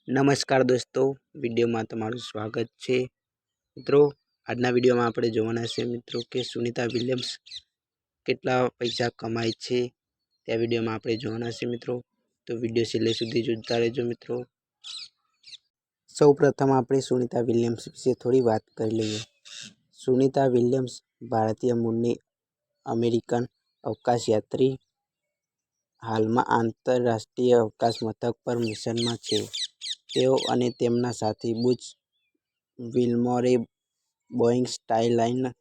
નમસ્કાર દોસ્તો, વિડીયોમાં તમારું સ્વાગત છે. મિત્રો, આજના વિડીયોમાં આપણે જોવાના છે મિત્રો કે સુનિતા વિલિયમ્સ કેટલા પૈસા કમાય છે. त्या વિડીયોમાં આપણે જોવાના છે મિત્રો. તો વિડીયો છેલ્લે સુધી જોતા રહેજો મિત્રો. સૌ પ્રથમ આપણે સુનિતા વિલિયમ્સ વિશે થોડી વાત કરી લઈએ. સુનિતા વિલિયમ્સ ભારતીય મૂળની અમેરિકન અવકાશયાત્રી હાલમાં આંતરરાષ્ટ્રીય અવકાશ મથક પર મિશનમાં છે. તેઓ અને તેમના સાથી બુચ વિલ્મોરે બોઇંગ સ્ટારલાઇનર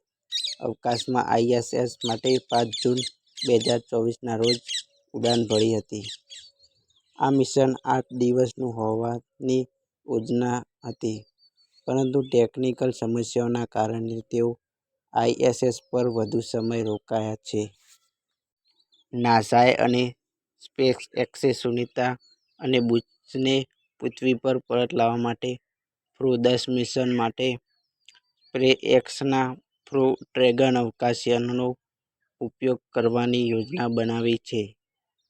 અવકાશમાં ISS માટે 5 જૂન 2024ના રોજ ઉડાન ભરી હતી. આ મિશન 8 દિવસનું હોવાની યોજના હતી, પરંતુ ટેકનિકલ સમસ્યાઓના કારણે તેઓ ISS પર વધુ સમય રોકાયા છે. નાસાએ અને સ્પેસએક્સે સુનિતા અને બુચને પૃથ્વી પર પરત લાવવા માટે ક્રૂ 10 મિશન માટે સ્પેસએક્સના ક્રૂ ડ્રેગન અવકાશયાનનો ઉપયોગ કરવાની યોજના બનાવી છે.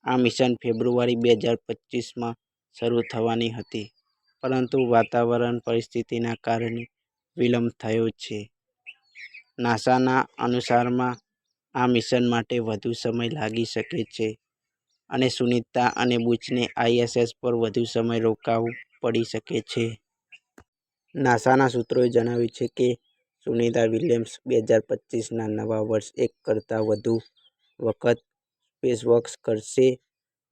આ મિશન ફેબ્રુઆરી 2025માં શરૂ થવાની હતી, પરંતુ વાતાવરણ પરિસ્થિતિના કારણે વિલંબ થયો છે. નાસાના અનુસારમાં આ મિશન માટે વધુ સમય લાગી શકે છે અને સુનિતા અને બુચને ISS પર વધુ સમય રોકાવું પડી શકે છે. નાસાના સૂત્રોએ જણાવ્યું છે કે સુનિતા વિલિયમ્સ 2025ના નવા વર્ષે એક કરતાં વધુ વખત સ્પેસવોક કરશે.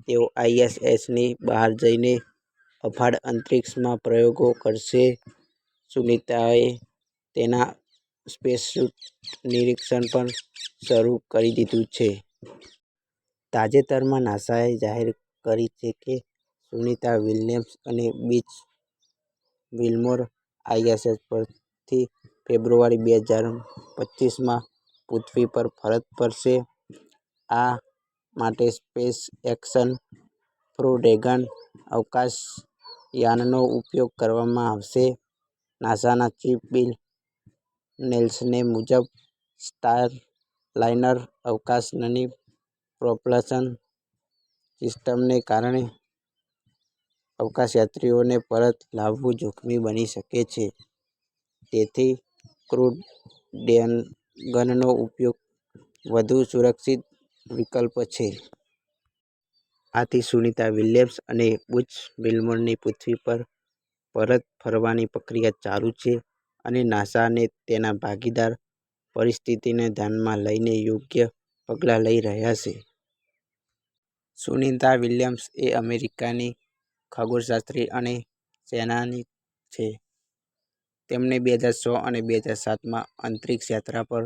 તેઓ ISSની બહાર જઈને અફાળ અંતરિક્ષમાં પ્રયોગો કરશે. સુનિતાએ તેના સ્પેસસૂટ નિરીક્ષણ પણ શરૂ કરી દીધું છે. તાજેતરમાં નાસાએ જાહેર કરી છે કે સુનિતા વિલિયમ્સ અને બુચ વિલ્મોર ISS પરથી ફેબ્રુઆરી 2025માં પૃથ્વી પર પરત ફરશે. આ માટે સ્પેસએક્સના ક્રૂ ડ્રેગન અવકાશયાનનો ઉપયોગ કરવામાં આવશે. નાસાના ચીફ બિલ નેલ્સને મુજબ, સ્ટારલાઇનર અવકાશયાનની પ્રોપલ્શન સિસ્ટમને કારણે અવકાશયાત્રીઓને પરત લાવવું જોખમી બની શકે છે. તેથી ક્રૂ ડ્રેગનનો ઉપયોગ વધુ સુરક્ષિત વિકલ્પ છે. આથી સુનિતા વિલિયમ્સ અને બુચ વિલ્મોરની પૃથ્વી પર પરત ફરવાની પ્રક્રિયા ચાલુ છે અને નાસા અને તેના ભાગીદારો પરિસ્થિતિને ધ્યાનમાં લઈને યોગ્ય પગલાં લઈ રહ્યા છે. સુનિતા વિલિયમ્સ એ અમેરિકાની ખગોળશાસ્ત્રી અને વૈજ્ઞાનિક છે. તેમણે 2006 અને 2007માં અંતરિક્ષ યાત્રા પર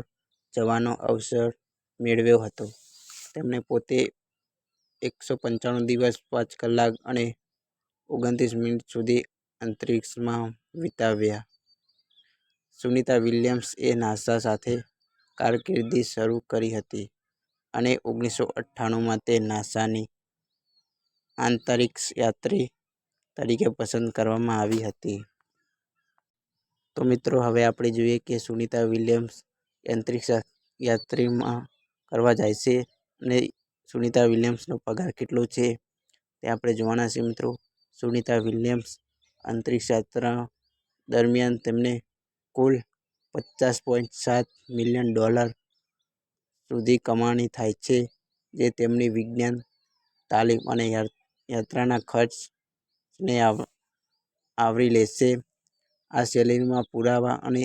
જવાનો અવસર મેળવ્યો હતો. તેમણે પોતે 195 દિવસ, 5 કલાક અને 29 મિનિટ સુધી અંતરિક્ષમાં વિતાવ્યા. સુનિતા વિલિયમ્સે નાસા સાથે કારકિર્દી શરૂ કરી હતી અને 1998માં તે નાસાની અંતરિક્ષયાત્રી તરીકે પસંદ કરવામાં આવી હતી. તો મિત્રો, હવે આપણે જોઈએ કે સુનિતા વિલિયમ્સ અંતરિક્ષયાત્રીમાં કરવા જાય છે અને સુનિતા વિલિયમ્સનો પગાર કેટલો છે તે આપણે જોવાના છે મિત્રો. સુનિતા વિલિયમ્સ અંતરિક્ષયાત્રા દરમિયાન તેમને કુલ $50.7 મિલિયન સુધી કમાણી થાય છે, જે તેમની વિજ્ઞાન, તાલીમ અને યાત્રાના ખર્ચને આવરી લેશે. આ સેલેરીમાં પુરાવા અને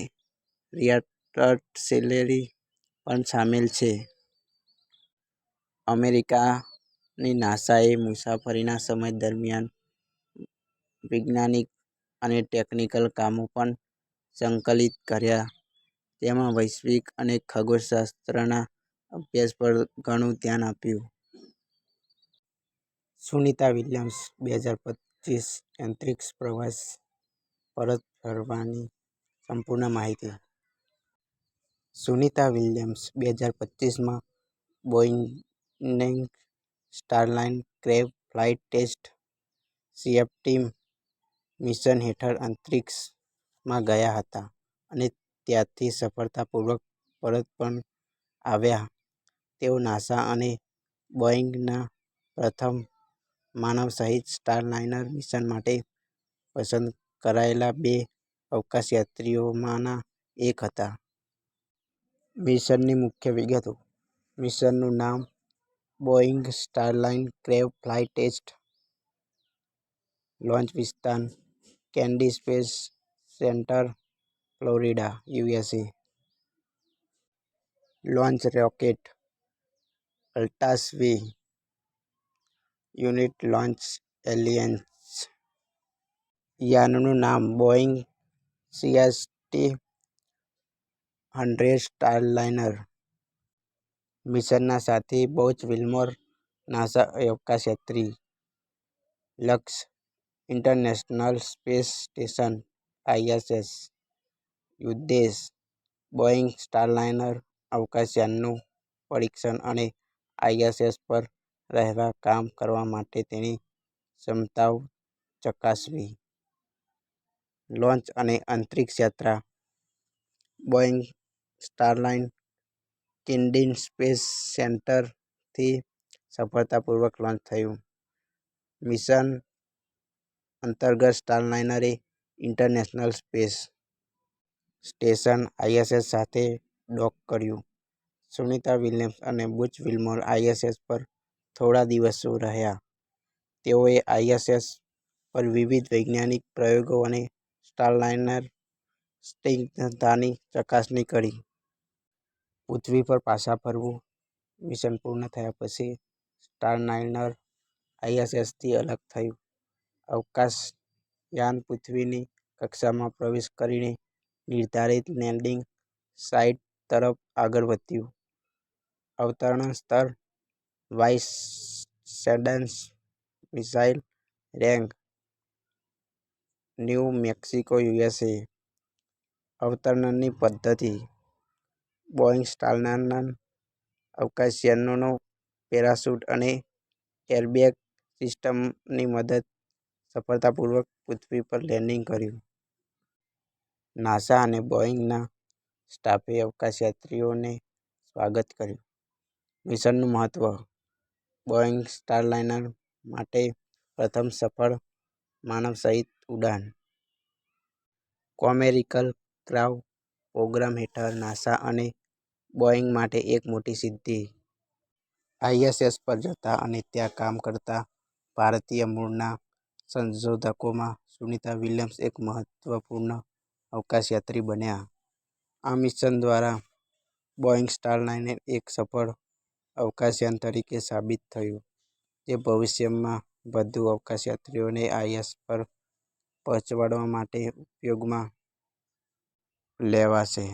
રિટાયર્ડ સેલેરી પણ શામેલ છે. અમેરિકાની નાસાએ મુસાફરીના સમય દરમિયાન વૈજ્ઞાનિક અને ટેકનિકલ કામો પણ સંકલિત કર્યા, જેમાં વૈશ્વિક અને ખગોળશાસ્ત્રના અભ્યાસ પર ઘણું ધ્યાન આપ્યું. સુનિતા વિલિયમ્સ 2025 અંતરિક્ષ પ્રવાસથી પરત ફરવાની સંપૂર્ણ માહિતી. સુનિતા વિલિયમ્સ 2025માં Boeing Starliner crew flight test CFT mission હેઠળ અંતરિક્ષમાં ગયા હતા અને ત્યાંથી સફળતાપૂર્વક પરત પણ આવ્યા. તેઓ નાસા અને બોઇંગના પ્રથમ માનવસહિત સ્ટારલાઇનર મિશન માટે પસંદ કરાયેલા 2 અવકાશયાત્રીઓમાંના એક હતા. મિશનની મુખ્ય વિગતો: મિશનનું નામ Boeing Starliner crew flight test. Launch વિસ્તાર Kennedy Space Center, Florida, USA. Launch rocket અલ્ટાસ વી. United Launch Alliance. યાનનું નામ બોઇંગ CST-100 સ્ટારલાઇનર. મિશનના સાથી બોચ વિલ્મોર, નાસા અવકાશયાત્રી. લક્ષ્ય ઇન્ટરનેશનલ સ્પેસ સ્ટેશન ISS. ઉદ્દેશ બોઇંગ સ્ટારલાઇનર અવકાશયાનનું પરીક્ષણ અને ISS પર રહેવા કામ કરવા માટે તેની ક્ષમતાઓ ચકાસવી. લોન્ચ અને અંતરિક્ષ યાત્રા બોઇંગ સ્ટારલાઇન કેનેડી સ્પેસ સેન્ટરથી સફળતાપૂર્વક લોન્ચ થયું. મિશન અંતર્ગત સ્ટારલાઇનરે ઇન્ટરનેશનલ સ્પેસ સ્ટેશન ISS સાથે ડોક કર્યું. સુનિતા વિલિયમ્સ અને બુચ વિલ્મોર ISS પર થોડા દિવસો રહ્યા. તેઓએ ISS પર વિવિધ વૈજ્ઞાનિક પ્રયોગો અને સ્ટારલાઇનર સ્નિગ્ધતાની ચકાસણી કરી. પૃથ્વી પર પાછા ફરવું: મિશન પૂર્ણ થયા પછી સ્ટારલાઇનર ISSથી અલગ થયું. અવકાશયાન પૃથ્વીની કક્ષામાં પ્રવેશ કરીને નિર્ધારિત લેન્ડિંગ સાઇટ તરફ આગળ વધ્યું. અવતરણ સ્થળ વાઇસેડન્સ missile range, New Mexico, USA. અવતરણની પદ્ધતિ બોઇંગ સ્ટારલાઇનર અવકાશયાનનો પેરાશૂટ અને એરબેગ સિસ્ટમની મદદથી સફળતાપૂર્વક પૃથ્વી પર લેન્ડિંગ કર્યું. નાસા અને બોઇંગના સ્ટાફે અવકાશયાત્રીઓનું સ્વાગત કર્યું. મિશનનું મહત્વ: બોઇંગ સ્ટારલાઇનર માટે પ્રથમ સફળ માનવસહિત ઉડાન. કોમેરિકલ ક્રાવ પ્રોગ્રામ હેઠળ નાસા અને બોઇંગ માટે એક મોટી સિદ્ધિ. ISS પર જતા અને ત્યાં કામ કરતા ભારતીય મૂળના સંશોધકોમાં સુનિતા વિલિયમ્સ એક મહત્વપૂર્ણ અવકાશયાત્રી બન્યા. આ મિશન દ્વારા બોઇંગ સ્ટારલાઇનર એક સફળ અવકાશયાન તરીકે સાબિત થયું, જે ભવિષ્યમાં વધુ અવકાશયાત્રીઓને ISS પર પહોંચવા માટે ઉપયોગમાં લેવાશે.